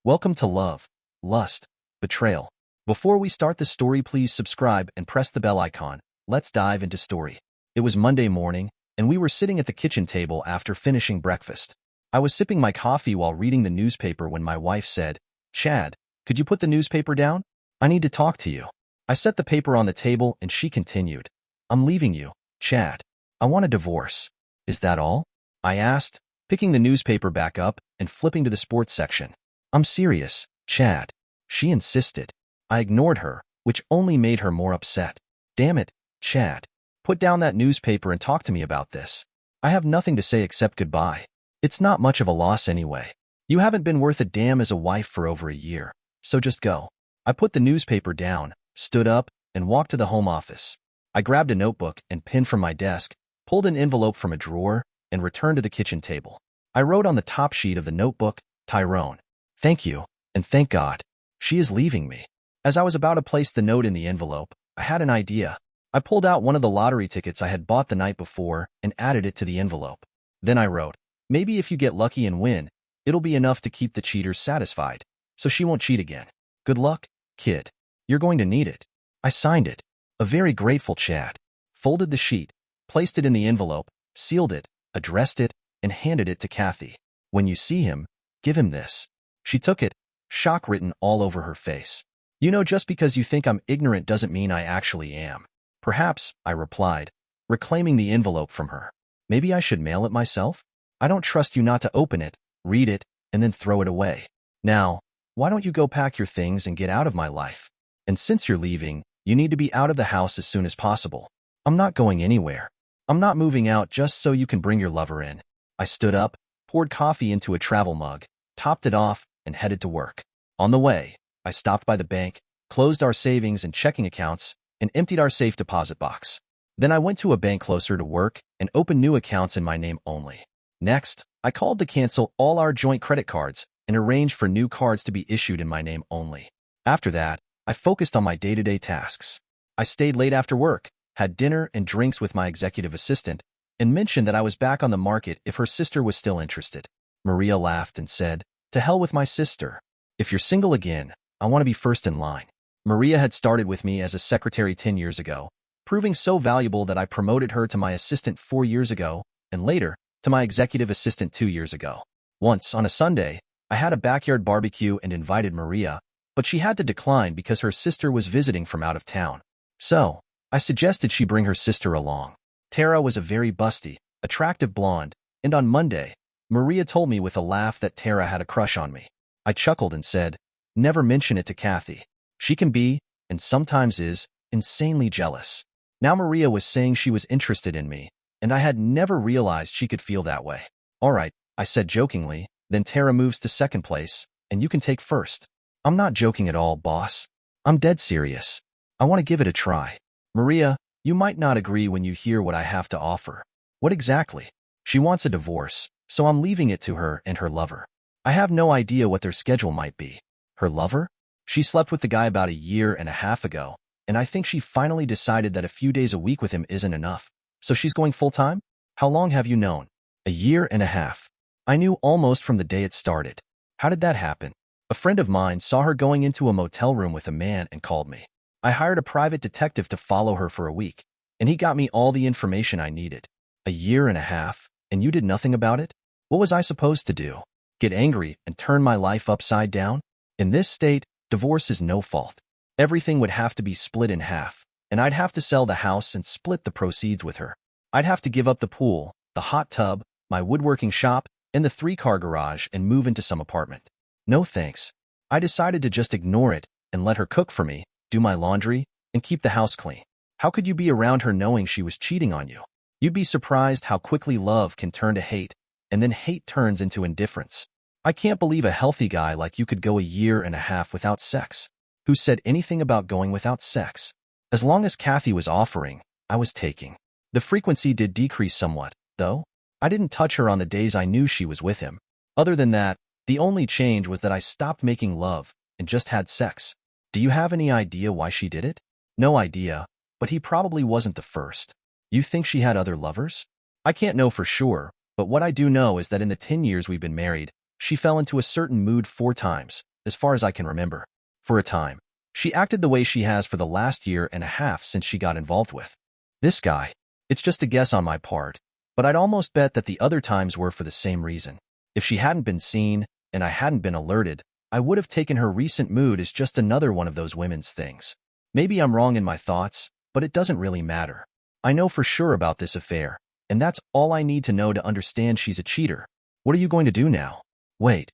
Welcome to Love, Lust, Betrayal. Before we start the story, please subscribe and press the bell icon. Let's dive into story. It was Monday morning, and we were sitting at the kitchen table after finishing breakfast. I was sipping my coffee while reading the newspaper when my wife said, "Chad, could you put the newspaper down? I need to talk to you." I set the paper on the table and she continued, "I'm leaving you, Chad. I want a divorce." "Is that all?" I asked, picking the newspaper back up and flipping to the sports section. "I'm serious, Chad," she insisted. I ignored her, which only made her more upset. "Damn it, Chad. Put down that newspaper and talk to me about this. I have nothing to say except goodbye. It's not much of a loss anyway. You haven't been worth a damn as a wife for over a year, so just go." I put the newspaper down, stood up, and walked to the home office. I grabbed a notebook and pen from my desk, pulled an envelope from a drawer, and returned to the kitchen table. I wrote on the top sheet of the notebook, "Tyrone. Thank you, and thank God. She is leaving me." As I was about to place the note in the envelope, I had an idea. I pulled out one of the lottery tickets I had bought the night before and added it to the envelope. Then I wrote, "Maybe if you get lucky and win, it'll be enough to keep the cheaters satisfied, so she won't cheat again. Good luck, kid. You're going to need it." I signed it. A very grateful Chad. Folded the sheet, placed it in the envelope, sealed it, addressed it, and handed it to Kathy. "When you see him, give him this." She took it, shock written all over her face. "You know, just because you think I'm ignorant doesn't mean I actually am." "Perhaps," I replied, reclaiming the envelope from her. "Maybe I should mail it myself? I don't trust you not to open it, read it, and then throw it away. Now, why don't you go pack your things and get out of my life? And since you're leaving, you need to be out of the house as soon as possible." "I'm not going anywhere. I'm not moving out just so you can bring your lover in." I stood up, poured coffee into a travel mug, topped it off, and headed to work. On the way, I stopped by the bank, closed our savings and checking accounts, and emptied our safe deposit box. Then I went to a bank closer to work and opened new accounts in my name only. Next, I called to cancel all our joint credit cards and arranged for new cards to be issued in my name only. After that, I focused on my day-to-day tasks. I stayed late after work, had dinner and drinks with my executive assistant, and mentioned that I was back on the market if her sister was still interested. Maria laughed and said, "To hell with my sister. If you're single again, I want to be first in line." Maria had started with me as a secretary 10 years ago, proving so valuable that I promoted her to my assistant 4 years ago, and later, to my executive assistant 2 years ago. Once, on a Sunday, I had a backyard barbecue and invited Maria, but she had to decline because her sister was visiting from out of town. So, I suggested she bring her sister along. Tara was a very busty, attractive blonde, and on Monday, Maria told me with a laugh that Tara had a crush on me. I chuckled and said, "Never mention it to Kathy. She can be, and sometimes is, insanely jealous." Now Maria was saying she was interested in me, and I had never realized she could feel that way. "All right," I said jokingly, "then Tara moves to second place, and you can take first." "I'm not joking at all, boss. I'm dead serious. I want to give it a try." "Maria, you might not agree when you hear what I have to offer." "What exactly?" "She wants a divorce, so I'm leaving it to her and her lover. I have no idea what their schedule might be." "Her lover?" "She slept with the guy about a year and a half ago, and I think she finally decided that a few days a week with him isn't enough, so she's going full-time." "How long have you known?" "A year and a half. I knew almost from the day it started." "How did that happen?" "A friend of mine saw her going into a motel room with a man and called me. I hired a private detective to follow her for a week, and he got me all the information I needed." "A year and a half, and you did nothing about it? What was I supposed to do? Get angry and turn my life upside down? In this state, divorce is no fault. Everything would have to be split in half, and I'd have to sell the house and split the proceeds with her. I'd have to give up the pool, the hot tub, my woodworking shop, and the 3-car garage and move into some apartment. No thanks." I decided to just ignore it and let her cook for me, do my laundry, and keep the house clean. How could you be around her knowing she was cheating on you? You'd be surprised how quickly love can turn to hate, and then hate turns into indifference. I can't believe a healthy guy like you could go a year and a half without sex. Who said anything about going without sex? As long as Kathy was offering, I was taking. The frequency did decrease somewhat, though. I didn't touch her on the days I knew she was with him. Other than that, the only change was that I stopped making love and just had sex. Do you have any idea why she did it? No idea, but he probably wasn't the first. You think she had other lovers? I can't know for sure, but what I do know is that in the 10 years we've been married, she fell into a certain mood 4 times, as far as I can remember. For a time, she acted the way she has for the last year and a half since she got involved with this guy. It's just a guess on my part, but I'd almost bet that the other times were for the same reason. If she hadn't been seen and I hadn't been alerted, I would have taken her recent mood as just another one of those women's things. Maybe I'm wrong in my thoughts, but it doesn't really matter. I know for sure about this affair, and that's all I need to know to understand she's a cheater. What are you going to do now? Wait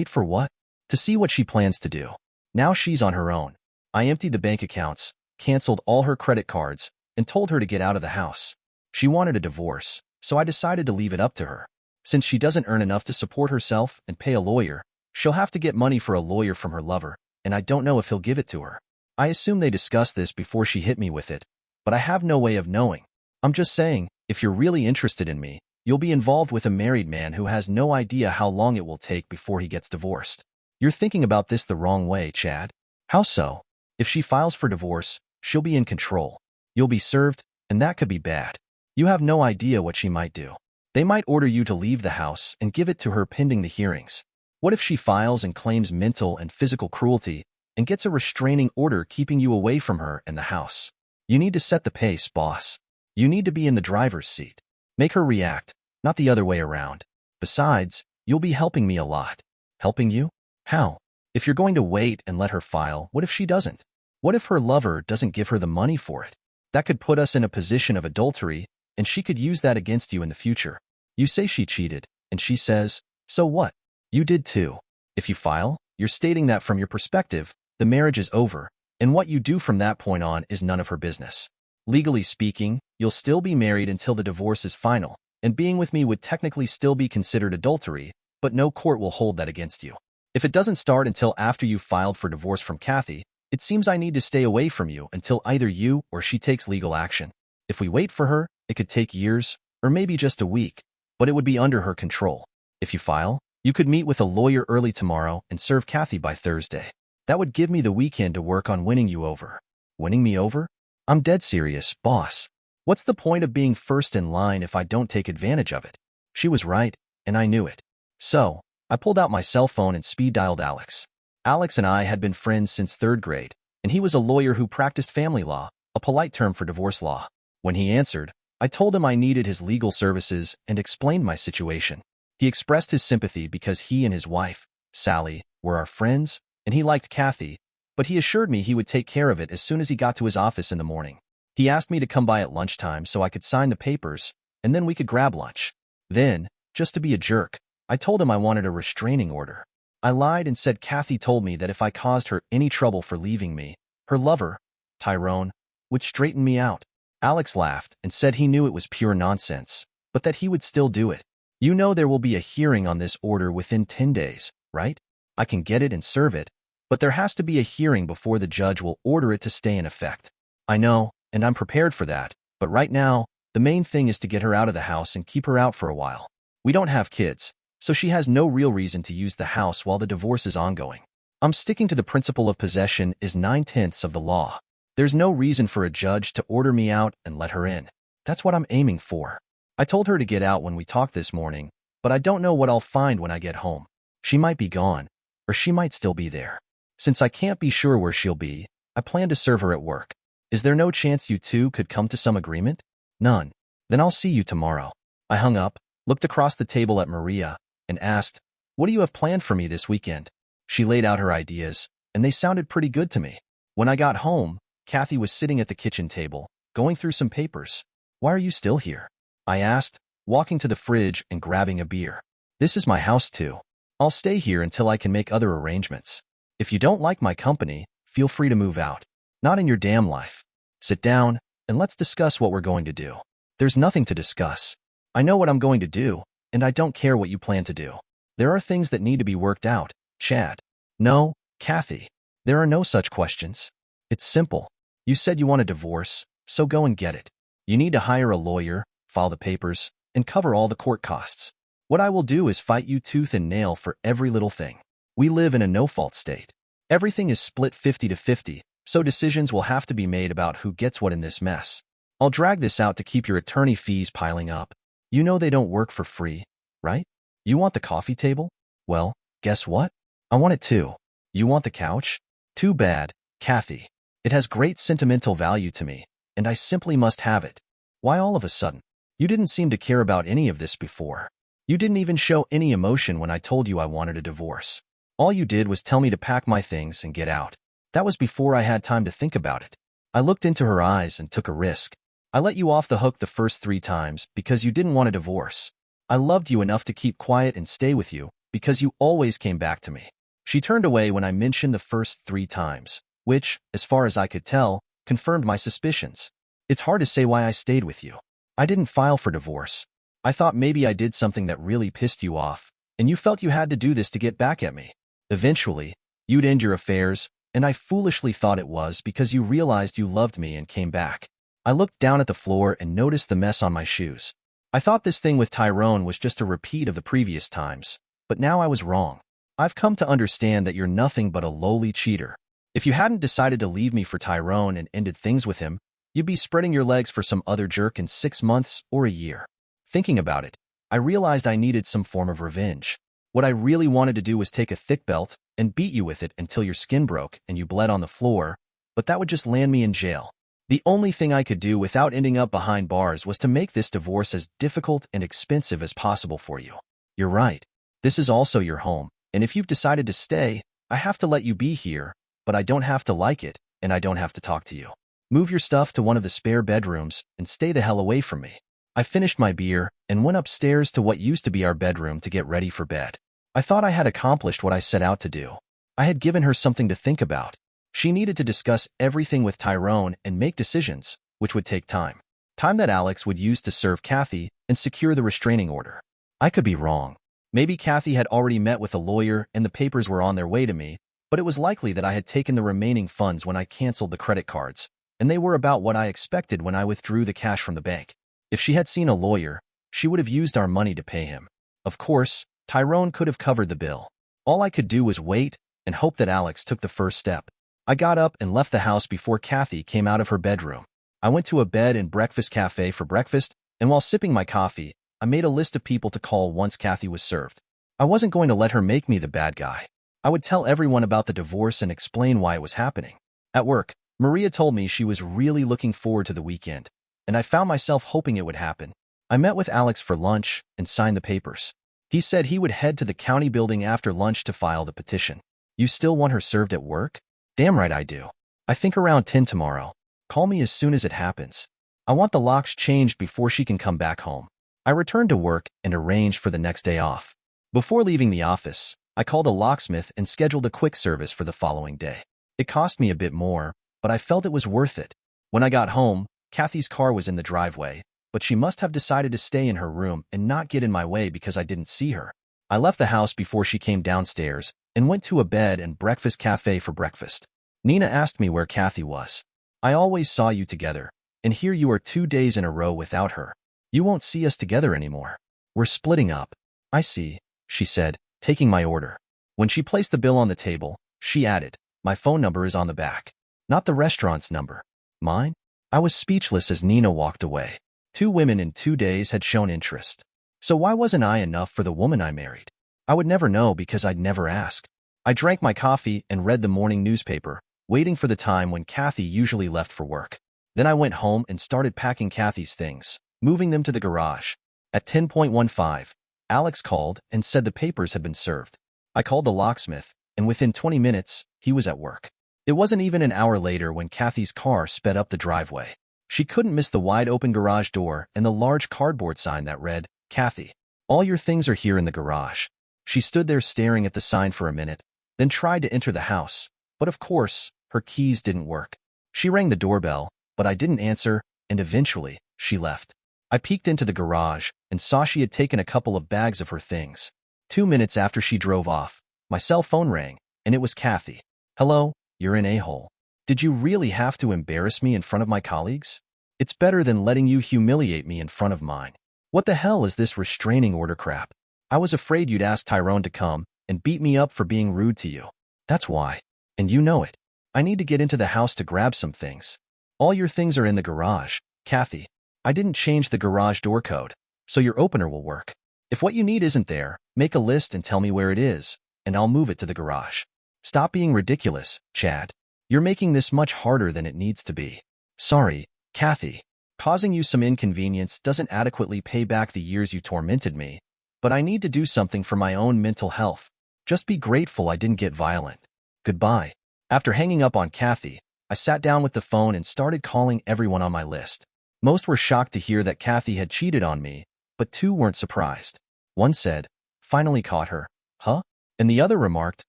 for what? To see what she plans to do. Now she's on her own. I emptied the bank accounts, canceled all her credit cards, and told her to get out of the house. She wanted a divorce, so I decided to leave it up to her. Since she doesn't earn enough to support herself and pay a lawyer, she'll have to get money for a lawyer from her lover, and I don't know if he'll give it to her. I assume they discussed this before she hit me with it, but I have no way of knowing. I'm just saying, if you're really interested in me, you'll be involved with a married man who has no idea how long it will take before he gets divorced. You're thinking about this the wrong way, Chad. How so? If she files for divorce, she'll be in control. You'll be served, and that could be bad. You have no idea what she might do. They might order you to leave the house and give it to her pending the hearings. What if she files and claims mental and physical cruelty and gets a restraining order keeping you away from her and the house? You need to set the pace, boss. You need to be in the driver's seat. Make her react, not the other way around. Besides, you'll be helping me a lot. Helping you? How? If you're going to wait and let her file, what if she doesn't? What if her lover doesn't give her the money for it? That could put us in a position of adultery, and she could use that against you in the future. You say she cheated, and she says, so what? You did too. If you file, you're stating that from your perspective, the marriage is over, and what you do from that point on is none of her business. Legally speaking, you'll still be married until the divorce is final, and being with me would technically still be considered adultery, but no court will hold that against you. If it doesn't start until after you've filed for divorce from Kathy, it seems I need to stay away from you until either you or she takes legal action. If we wait for her, it could take years, or maybe just a week, but it would be under her control. If you file, you could meet with a lawyer early tomorrow and serve Kathy by Thursday. That would give me the weekend to work on winning you over. Winning me over? I'm dead serious, boss. What's the point of being first in line if I don't take advantage of it? She was right, and I knew it. So, I pulled out my cell phone and speed-dialed Alex. Alex and I had been friends since 3rd grade, and he was a lawyer who practiced family law, a polite term for divorce law. When he answered, I told him I needed his legal services and explained my situation. He expressed his sympathy because he and his wife, Sally, were our friends, and he liked Kathy, but he assured me he would take care of it as soon as he got to his office in the morning. He asked me to come by at lunchtime so I could sign the papers, and then we could grab lunch. Then, just to be a jerk, I told him I wanted a restraining order. I lied and said Kathy told me that if I caused her any trouble for leaving me, her lover, Tyrone, would straighten me out. Alex laughed and said he knew it was pure nonsense, but that he would still do it. You know there will be a hearing on this order within 10 days, right? I can get it and serve it, but there has to be a hearing before the judge will order it to stay in effect. I know, and I'm prepared for that, but right now, the main thing is to get her out of the house and keep her out for a while. We don't have kids, so she has no real reason to use the house while the divorce is ongoing. I'm sticking to the principle of possession is 9/10 of the law. There's no reason for a judge to order me out and let her in. That's what I'm aiming for. I told her to get out when we talked this morning, but I don't know what I'll find when I get home. She might be gone, or she might still be there. Since I can't be sure where she'll be, I plan to serve her at work. Is there no chance you two could come to some agreement? None. Then I'll see you tomorrow. I hung up, looked across the table at Maria, and asked, what do you have planned for me this weekend? She laid out her ideas, and they sounded pretty good to me. When I got home, Kathy was sitting at the kitchen table, going through some papers. Why are you still here? I asked, walking to the fridge and grabbing a beer. This is my house too. I'll stay here until I can make other arrangements. If you don't like my company, feel free to move out. Not in your damn life. Sit down, and let's discuss what we're going to do. There's nothing to discuss. I know what I'm going to do, and I don't care what you plan to do. There are things that need to be worked out, Chad. No, Kathy. There are no such questions. It's simple. You said you want a divorce, so go and get it. You need to hire a lawyer, file the papers, and cover all the court costs. What I will do is fight you tooth and nail for every little thing. We live in a no-fault state. Everything is split 50-50, so decisions will have to be made about who gets what in this mess. I'll drag this out to keep your attorney fees piling up. You know they don't work for free, right? You want the coffee table? Well, guess what? I want it too. You want the couch? Too bad, Kathy. It has great sentimental value to me, and I simply must have it. Why all of a sudden? You didn't seem to care about any of this before. You didn't even show any emotion when I told you I wanted a divorce. All you did was tell me to pack my things and get out. That was before I had time to think about it. I looked into her eyes and took a risk. I let you off the hook the first 3 times because you didn't want a divorce. I loved you enough to keep quiet and stay with you because you always came back to me. She turned away when I mentioned the first 3 times, which, as far as I could tell, confirmed my suspicions. It's hard to say why I stayed with you. I didn't file for divorce. I thought maybe I did something that really pissed you off, and you felt you had to do this to get back at me. Eventually, you'd end your affairs, and I foolishly thought it was because you realized you loved me and came back. I looked down at the floor and noticed the mess on my shoes. I thought this thing with Tyrone was just a repeat of the previous times, but now I was wrong. I've come to understand that you're nothing but a lowly cheater. If you hadn't decided to leave me for Tyrone and ended things with him, you'd be spreading your legs for some other jerk in 6 months or a year. Thinking about it, I realized I needed some form of revenge. What I really wanted to do was take a thick belt and beat you with it until your skin broke and you bled on the floor, but that would just land me in jail. The only thing I could do without ending up behind bars was to make this divorce as difficult and expensive as possible for you. You're right. This is also your home, and if you've decided to stay, I have to let you be here, but I don't have to like it, and I don't have to talk to you. Move your stuff to one of the spare bedrooms and stay the hell away from me. I finished my beer and went upstairs to what used to be our bedroom to get ready for bed. I thought I had accomplished what I set out to do. I had given her something to think about. She needed to discuss everything with Tyrone and make decisions, which would take time. Time that Alex would use to serve Kathy and secure the restraining order. I could be wrong. Maybe Kathy had already met with a lawyer and the papers were on their way to me, but it was likely that I had taken the remaining funds when I canceled the credit cards, and they were about what I expected when I withdrew the cash from the bank. If she had seen a lawyer, she would have used our money to pay him. Of course, Tyrone could have covered the bill. All I could do was wait and hope that Alex took the first step. I got up and left the house before Kathy came out of her bedroom. I went to a bed and breakfast cafe for breakfast, and while sipping my coffee, I made a list of people to call once Kathy was served. I wasn't going to let her make me the bad guy. I would tell everyone about the divorce and explain why it was happening. At work, Maria told me she was really looking forward to the weekend, and I found myself hoping it would happen. I met with Alex for lunch and signed the papers. He said he would head to the county building after lunch to file the petition. You still want her served at work? Damn right I do. I think around 10 tomorrow. Call me as soon as it happens. I want the locks changed before she can come back home. I returned to work and arranged for the next day off. Before leaving the office, I called a locksmith and scheduled a quick service for the following day. It cost me a bit more, but I felt it was worth it. When I got home, Kathy's car was in the driveway, but she must have decided to stay in her room and not get in my way because I didn't see her. I left the house before she came downstairs and went to a bed and breakfast cafe for breakfast. Nina asked me where Kathy was. I always saw you together, and here you are 2 days in a row without her. You won't see us together anymore. We're splitting up. I see, she said, taking my order. When she placed the bill on the table, she added, my phone number is on the back. Not the restaurant's number. Mine? I was speechless as Nina walked away. 2 women in 2 days had shown interest. So why wasn't I enough for the woman I married? I would never know because I'd never ask. I drank my coffee and read the morning newspaper, waiting for the time when Kathy usually left for work. Then I went home and started packing Kathy's things, moving them to the garage. At 10:15, Alex called and said the papers had been served. I called the locksmith, and within 20 minutes, he was at work. It wasn't even an hour later when Kathy's car sped up the driveway. She couldn't miss the wide-open garage door and the large cardboard sign that read, Kathy, all your things are here in the garage. She stood there staring at the sign for a minute, then tried to enter the house, but of course, her keys didn't work. She rang the doorbell, but I didn't answer, and eventually, she left. I peeked into the garage and saw she had taken a couple of bags of her things. 2 minutes after she drove off, my cell phone rang, and it was Kathy. Hello, you're an a-hole. Did you really have to embarrass me in front of my colleagues? It's better than letting you humiliate me in front of mine. What the hell is this restraining order crap? I was afraid you'd ask Tyrone to come and beat me up for being rude to you. That's why. And you know it. I need to get into the house to grab some things. All your things are in the garage, Kathy. I didn't change the garage door code, so your opener will work. If what you need isn't there, make a list and tell me where it is, and I'll move it to the garage. Stop being ridiculous, Chad. You're making this much harder than it needs to be. Sorry, Kathy. Causing you some inconvenience doesn't adequately pay back the years you tormented me, but I need to do something for my own mental health. Just be grateful I didn't get violent. Goodbye. After hanging up on Kathy, I sat down with the phone and started calling everyone on my list. Most were shocked to hear that Kathy had cheated on me, but two weren't surprised. One said, "Finally caught her." Huh? And the other remarked,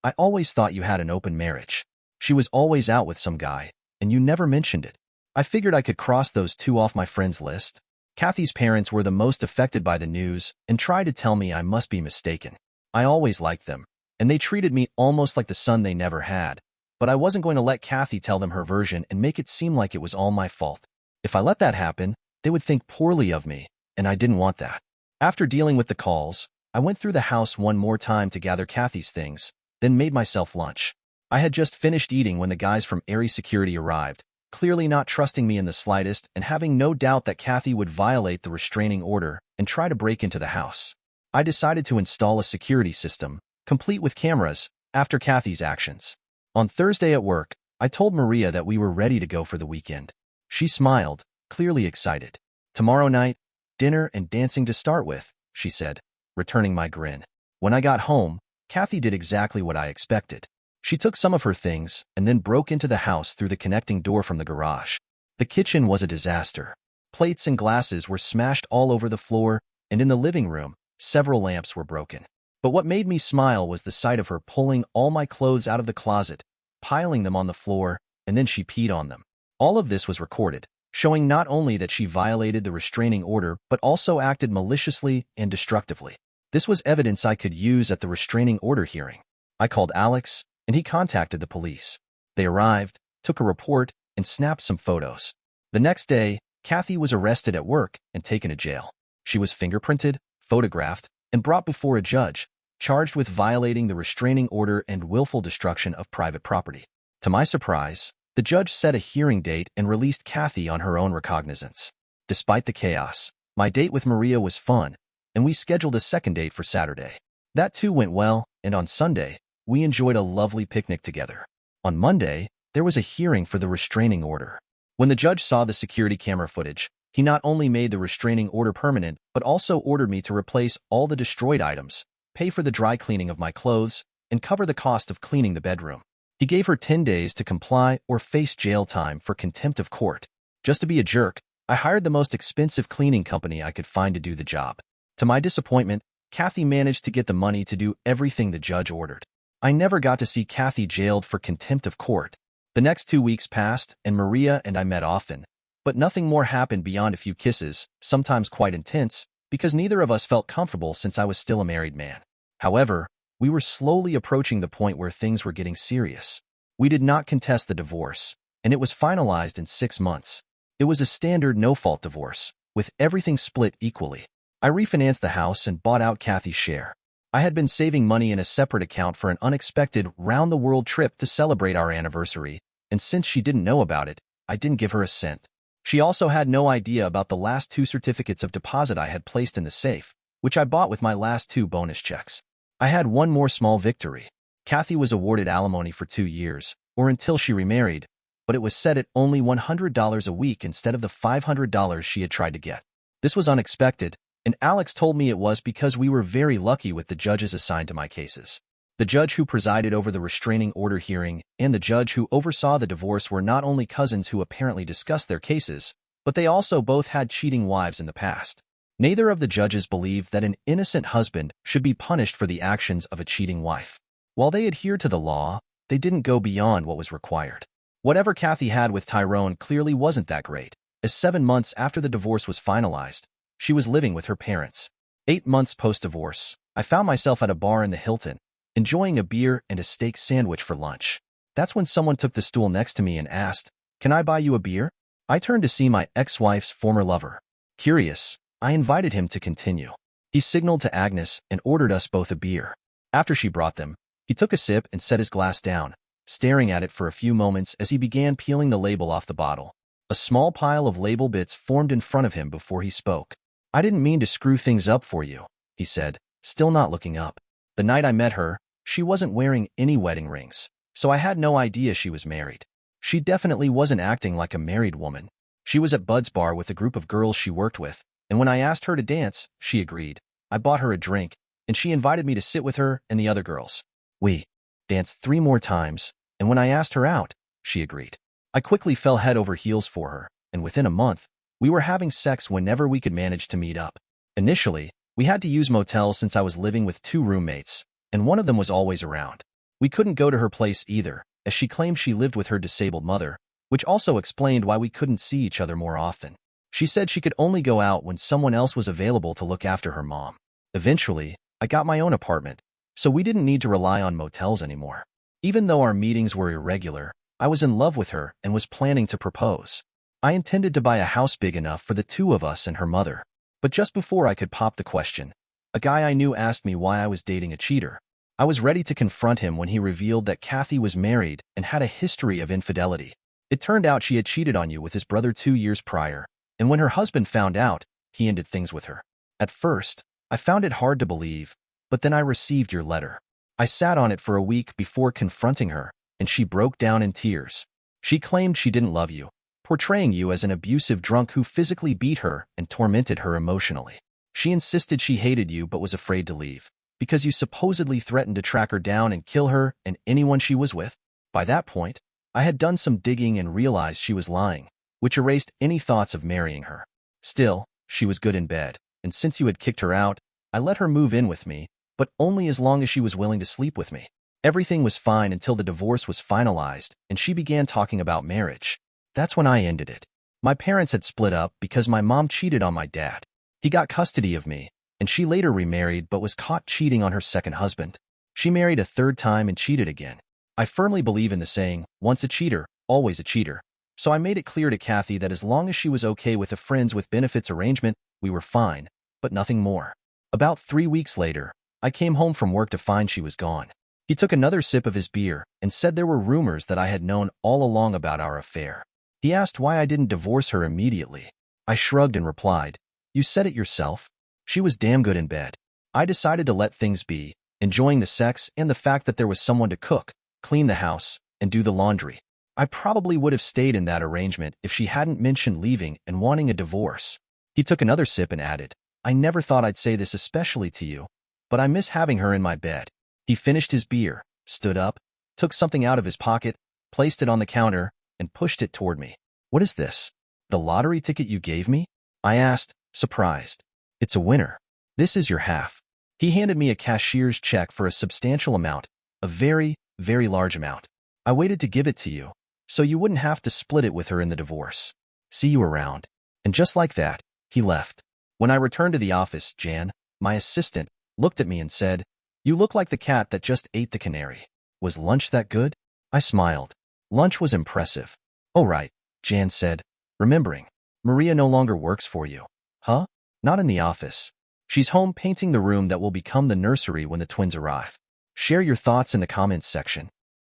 "I always thought you had an open marriage. She was always out with some guy, and you never mentioned it." I figured I could cross those two off my friends list. Kathy's parents were the most affected by the news and tried to tell me I must be mistaken. I always liked them, and they treated me almost like the son they never had, but I wasn't going to let Kathy tell them her version and make it seem like it was all my fault. If I let that happen, they would think poorly of me, and I didn't want that. After dealing with the calls, I went through the house one more time to gather Kathy's things, then made myself lunch. I had just finished eating when the guys from Area Security arrived, clearly not trusting me in the slightest and having no doubt that Kathy would violate the restraining order and try to break into the house. I decided to install a security system, complete with cameras, after Kathy's actions. On Thursday at work, I told Maria that we were ready to go for the weekend. She smiled, clearly excited. "Tomorrow night, dinner and dancing to start with," she said, returning my grin. When I got home, Kathy did exactly what I expected. She took some of her things and then broke into the house through the connecting door from the garage. The kitchen was a disaster. Plates and glasses were smashed all over the floor, and in the living room, several lamps were broken. But what made me smile was the sight of her pulling all my clothes out of the closet, piling them on the floor, and then she peed on them. All of this was recorded, showing not only that she violated the restraining order but also acted maliciously and destructively. This was evidence I could use at the restraining order hearing. I called Alex, and he contacted the police. They arrived, took a report, and snapped some photos. The next day, Kathy was arrested at work and taken to jail. She was fingerprinted, photographed, and brought before a judge, charged with violating the restraining order and willful destruction of private property. To my surprise, the judge set a hearing date and released Kathy on her own recognizance. Despite the chaos, my date with Maria was fun, and we scheduled a second date for Saturday. That too went well, and on Sunday, we enjoyed a lovely picnic together. On Monday, there was a hearing for the restraining order. When the judge saw the security camera footage, he not only made the restraining order permanent, but also ordered me to replace all the destroyed items, pay for the dry cleaning of my clothes, and cover the cost of cleaning the bedroom. He gave her 10 days to comply or face jail time for contempt of court. Just to be a jerk, I hired the most expensive cleaning company I could find to do the job. To my disappointment, Kathy managed to get the money to do everything the judge ordered. I never got to see Kathy jailed for contempt of court. The next 2 weeks passed, and Maria and I met often, but nothing more happened beyond a few kisses, sometimes quite intense, because neither of us felt comfortable since I was still a married man. However, we were slowly approaching the point where things were getting serious. We did not contest the divorce, and it was finalized in 6 months. It was a standard no-fault divorce, with everything split equally. I refinanced the house and bought out Kathy's share. I had been saving money in a separate account for an unexpected round-the-world trip to celebrate our anniversary, and since she didn't know about it, I didn't give her a cent. She also had no idea about the last 2 certificates of deposit I had placed in the safe, which I bought with my last 2 bonus checks. I had one more small victory. Kathy was awarded alimony for 2 years, or until she remarried, but it was set at only $100 a week instead of the $500 she had tried to get. This was unexpected, and Alex told me it was because we were very lucky with the judges assigned to my cases. The judge who presided over the restraining order hearing and the judge who oversaw the divorce were not only cousins who apparently discussed their cases, but they also both had cheating wives in the past. Neither of the judges believed that an innocent husband should be punished for the actions of a cheating wife. While they adhered to the law, they didn't go beyond what was required. Whatever Kathy had with Tyrone clearly wasn't that great, as 7 months after the divorce was finalized, she was living with her parents. 8 months post-divorce, I found myself at a bar in the Hilton, enjoying a beer and a steak sandwich for lunch. That's when someone took the stool next to me and asked, "Can I buy you a beer?" I turned to see my ex-wife's former lover. Curious, I invited him to continue. He signaled to Agnes and ordered us both a beer. After she brought them, he took a sip and set his glass down, staring at it for a few moments as he began peeling the label off the bottle. A small pile of label bits formed in front of him before he spoke. "I didn't mean to screw things up for you," he said, still not looking up. "The night I met her, She wasn't wearing any wedding rings, so I had no idea she was married. She definitely wasn't acting like a married woman. She was at Bud's bar with a group of girls she worked with, and when I asked her to dance, she agreed. I bought her a drink, and she invited me to sit with her and the other girls. We danced 3 more times, and when I asked her out, she agreed. I quickly fell head over heels for her, and within a month, we were having sex whenever we could manage to meet up. Initially, we had to use motels since I was living with 2 roommates, and one of them was always around. We couldn't go to her place either, as she claimed she lived with her disabled mother, which also explained why we couldn't see each other more often. She said she could only go out when someone else was available to look after her mom. Eventually, I got my own apartment, so we didn't need to rely on motels anymore. Even though our meetings were irregular, I was in love with her and was planning to propose. I intended to buy a house big enough for the 2 of us and her mother. But just before I could pop the question, a guy I knew asked me why I was dating a cheater. I was ready to confront him when he revealed that Kathy was married and had a history of infidelity. It turned out she had cheated on you with his brother 2 years prior, and when her husband found out, he ended things with her. At first, I found it hard to believe, but then I received your letter. I sat on it for a week before confronting her, and she broke down in tears. She claimed she didn't love you, portraying you as an abusive drunk who physically beat her and tormented her emotionally. She insisted she hated you but was afraid to leave, because you supposedly threatened to track her down and kill her and anyone she was with. By that point, I had done some digging and realized she was lying, which erased any thoughts of marrying her. Still, she was good in bed, and since you had kicked her out, I let her move in with me, but only as long as she was willing to sleep with me. Everything was fine until the divorce was finalized and she began talking about marriage. That's when I ended it. My parents had split up because my mom cheated on my dad. He got custody of me, and she later remarried but was caught cheating on her second husband. She married a 3rd time and cheated again. I firmly believe in the saying, once a cheater, always a cheater. So I made it clear to Kathy that as long as she was okay with a friends with benefits arrangement, we were fine, but nothing more. About 3 weeks later, I came home from work to find she was gone. He took another sip of his beer and said there were rumors that I had known all along about our affair. He asked why I didn't divorce her immediately. I shrugged and replied, "You said it yourself. She was damn good in bed." I decided to let things be, enjoying the sex and the fact that there was someone to cook, clean the house, and do the laundry. I probably would have stayed in that arrangement if she hadn't mentioned leaving and wanting a divorce. He took another sip and added, "I never thought I'd say this especially to you, but I miss having her in my bed." He finished his beer, stood up, took something out of his pocket, placed it on the counter, and pushed it toward me. "What is this? The lottery ticket you gave me?" I asked, surprised. "It's a winner. This is your half." He handed me a cashier's check for a substantial amount, a very, very large amount. "I waited to give it to you, so you wouldn't have to split it with her in the divorce. See you around." And just like that, he left. When I returned to the office, Jan, my assistant, looked at me and said, "You look like the cat that just ate the canary. Was lunch that good?" I smiled. Lunch was impressive. "Oh right," Jan said, remembering. "Maria no longer works for you." "Huh? Not in the office. She's home painting the room that will become the nursery when the twins arrive." Share your thoughts in the comments section.